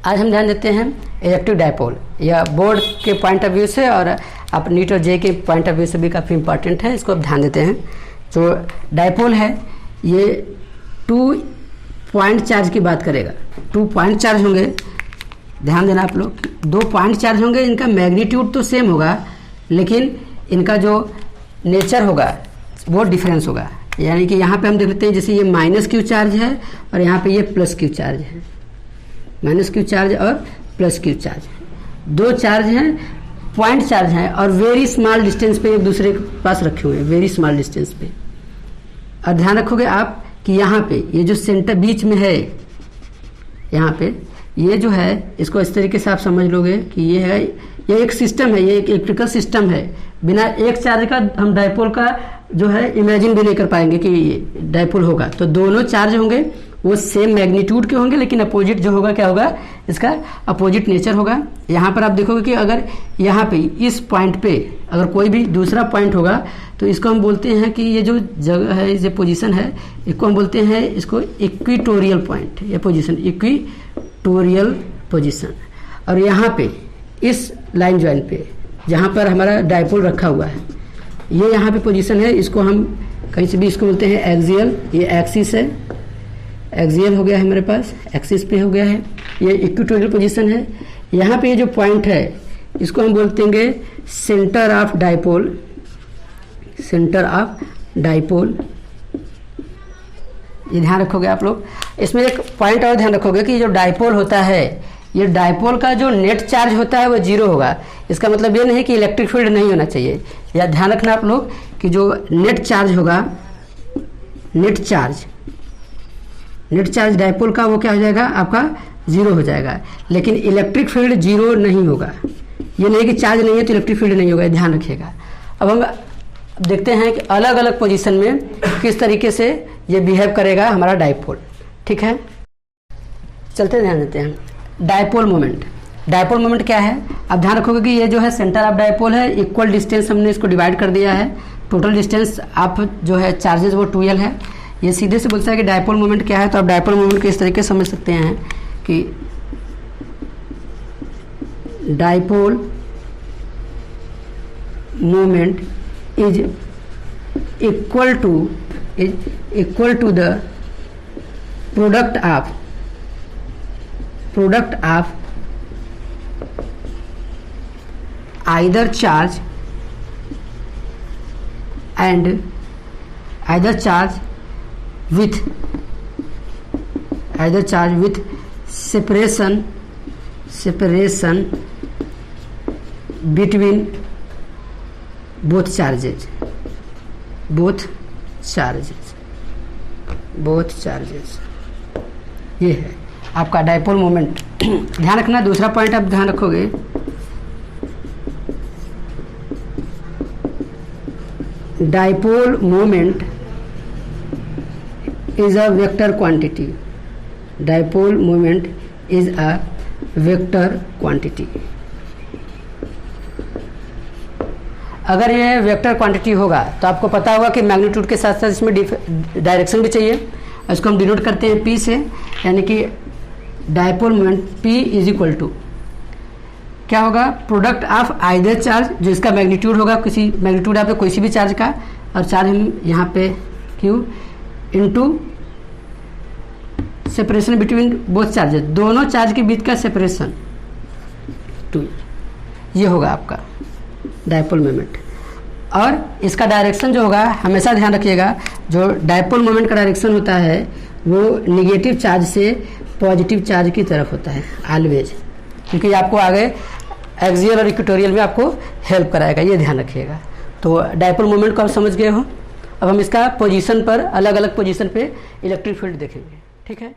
आज हम ध्यान देते हैं इलेक्ट्रिक डायपोल, यह बोर्ड के पॉइंट ऑफ व्यू से और आप नीट और जे के पॉइंट ऑफ व्यू से भी काफ़ी इंपॉर्टेंट है, इसको आप ध्यान देते हैं। तो डायपोल है ये 2 पॉइंट चार्ज की बात करेगा। 2 पॉइंट चार्ज होंगे, ध्यान देना आप लोग, 2 पॉइंट चार्ज होंगे, इनका मैग्नीट्यूड तो सेम होगा लेकिन इनका जो नेचर होगा वो डिफरेंस होगा। यानी कि यहाँ पे हम देख लेते हैं, जैसे ये माइनस क्यू चार्ज है और यहाँ पे ये प्लस क्यू चार्ज है, माइनस क्यू चार्ज और प्लस क्यू चार्ज है। 2 चार्ज हैं, पॉइंट चार्ज हैं और वेरी स्मॉल डिस्टेंस पे एक दूसरे के पास रखे हुए हैं, वेरी स्मॉल डिस्टेंस पे। और ध्यान रखोगे आप कि यहाँ पे ये जो सेंटर बीच में है, यहाँ पे ये जो है, इसको इस तरीके से आप समझ लोगे कि ये है, ये एक सिस्टम है, ये एक इलेक्ट्रिकल सिस्टम है। बिना एक चार्ज का हम डायपोल का जो है इमेजिन भी नहीं कर पाएंगे कि ये डायपोल होगा। तो दोनों चार्ज होंगे, वो सेम मैग्नीट्यूड के होंगे लेकिन अपोजिट जो होगा क्या होगा, इसका अपोजिट नेचर होगा। यहाँ पर आप देखोगे कि अगर यहाँ पे इस पॉइंट पे अगर कोई भी दूसरा पॉइंट होगा तो इसको हम बोलते हैं कि ये जो जगह है, ये पोजीशन है, इसको हम बोलते हैं इसको इक्विटोरियल पॉइंट, ये पोजीशन इक्विटोरियल पोजीशन। और यहाँ पे इस लाइन ज्वाइन पे जहाँ पर हमारा डायपोल रखा हुआ है, ये यहाँ पे पोजीशन है, इसको हम कहीं से भी इसको बोलते हैं एक्सियल, ये एक्सिस है, एक्सियल हो गया है मेरे पास, एक्सिस पे हो गया है, ये इक्विटोरियल पोजीशन है। यहाँ पे ये जो पॉइंट है इसको हम बोलते हैं centre of dipole, centre of dipole. ये ध्यान रखोगे आप लोग। इसमें एक पॉइंट और ध्यान रखोगे कि जो डायपोल होता है, ये डायपोल का जो नेट चार्ज होता है वो 0 होगा। इसका मतलब ये नहीं कि इलेक्ट्रिक फील्ड नहीं होना चाहिए, या ध्यान रखना आप लोग कि जो नेट चार्ज होगा, नेट चार्ज डायपोल का वो क्या हो जाएगा, आपका 0 हो जाएगा। लेकिन इलेक्ट्रिक फील्ड 0 नहीं होगा। ये नहीं कि चार्ज नहीं है तो इलेक्ट्रिक फील्ड नहीं होगा, ध्यान रखिएगा। अब हम देखते हैं कि अलग अलग पोजीशन में किस तरीके से ये बिहेव करेगा हमारा डायपोल। ठीक है, चलते ध्यान देते हैं। डायपोल मोमेंट, डायपोल मोमेंट क्या है, आप ध्यान रखोगे कि ये जो है सेंटर ऑफ डायपोल है, इक्वल डिस्टेंस हमने इसको डिवाइड कर दिया है। टोटल डिस्टेंस आप जो है चार्जेस वो 2L है। ये सीधे से बोलता है कि डायपोल मोमेंट क्या है, तो आप डायपोल मोमेंट को इस तरीके से समझ सकते हैं कि dipole moment is equal to the product of either charge with separation between both charges, ये है आपका डायपोल मोमेंट। ध्यान रखना, दूसरा पॉइंट आप ध्यान रखोगे, dipole moment is a vector quantity, dipole moment is a vector quantity। अगर ये वेक्टर क्वांटिटी होगा तो आपको पता होगा कि मैग्नीट्यूड के साथ साथ इसमें डायरेक्शन भी चाहिए। इसको हम डिनोट करते हैं P से, यानी कि dipole moment P is equal to क्या होगा, प्रोडक्ट ऑफ आइदर चार्ज, जो इसका मैग्नीट्यूड होगा, किसी मैग्नीट्यूड आपके कोई भी चार्ज का, और चार्ज हम यहाँ पे Q into separation between both charges, दोनों चार्ज के बीच का सेपरेशन 2, ये होगा आपका डायपोल मोमेंट। और इसका डायरेक्शन जो होगा, हमेशा ध्यान रखिएगा, जो डायपोल मोमेंट का डायरेक्शन होता है वो निगेटिव चार्ज से पॉजिटिव चार्ज की तरफ होता है ऑलवेज, क्योंकि आपको आगे एक्सियल और इक्वेटोरियल में आपको हेल्प कराएगा, ये ध्यान रखिएगा। तो डायपोल मोमेंट को आप समझ गए हो। अब हम इसका पोजीशन पर, अलग अलग पोजीशन पे इलेक्ट्रिक फील्ड देखेंगे। ठीक है।